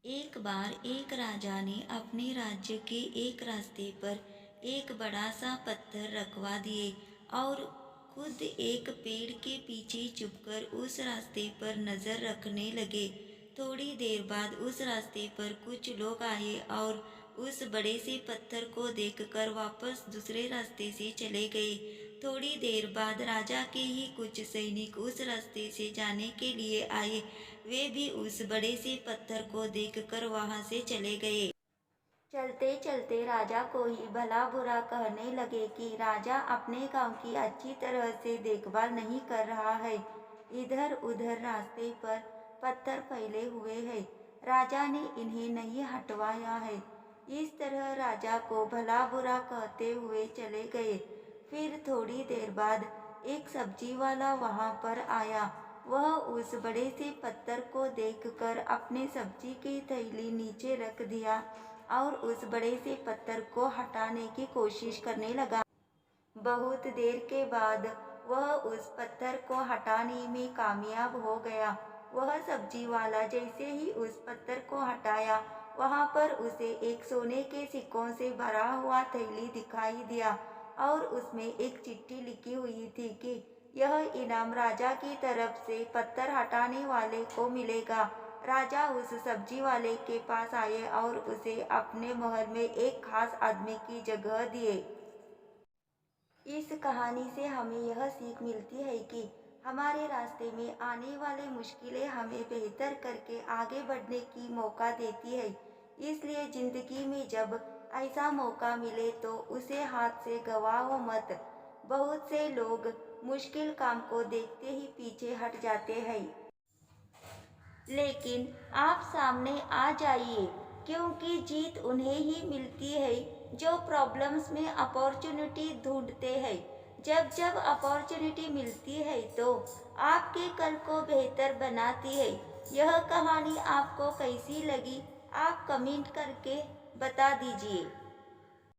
एक बार एक राजा ने अपने राज्य के एक रास्ते पर एक बड़ा सा पत्थर रखवा दिए और खुद एक पेड़ के पीछे छुपकर उस रास्ते पर नजर रखने लगे। थोड़ी देर बाद उस रास्ते पर कुछ लोग आए और उस बड़े से पत्थर को देखकर वापस दूसरे रास्ते से चले गए। थोड़ी देर बाद राजा के ही कुछ सैनिक उस रास्ते से जाने के लिए आए। वे भी उस बड़े से पत्थर को देखकर वहां से चले गए। चलते चलते राजा को ही भला बुरा कहने लगे कि राजा अपने गांव की अच्छी तरह से देखभाल नहीं कर रहा है। इधर उधर रास्ते पर पत्थर फैले हुए हैं। राजा ने इन्हें नहीं हटवाया है। इस तरह राजा को भला बुरा कहते हुए चले गए। फिर थोड़ी देर बाद एक सब्जी वाला वहां पर आया। वह उस बड़े से पत्थर को देखकर अपने सब्जी की थैली नीचे रख दिया और उस बड़े से पत्थर को हटाने की कोशिश करने लगा। बहुत देर के बाद वह उस पत्थर को हटाने में कामयाब हो गया। वह सब्जी वाला जैसे ही उस पत्थर को हटाया, वहां पर उसे एक सोने के सिक्कों से भरा हुआ थैली दिखाई दिया और उसमें एक चिट्ठी लिखी हुई थी कि यह इनाम राजा की तरफ से पत्थर हटाने वाले को मिलेगा। राजा उस सब्जी वाले के पास आए और उसे अपने महल में एक खास आदमी की जगह दिए। इस कहानी से हमें यह सीख मिलती है कि हमारे रास्ते में आने वाली मुश्किलें हमें बेहतर करके आगे बढ़ने की मौका देती है। इसलिए जिंदगी में जब ऐसा मौका मिले तो उसे हाथ से गंवाओ मत। बहुत से लोग मुश्किल काम को देखते ही पीछे हट जाते हैं, लेकिन आप सामने आ जाइए, क्योंकि जीत उन्हें ही मिलती है जो प्रॉब्लम्स में अपॉर्चुनिटी ढूंढते हैं। जब जब अपॉर्चुनिटी मिलती है तो आपके कल को बेहतर बनाती है। यह कहानी आपको कैसी लगी, आप कमेंट करके बता दीजिए।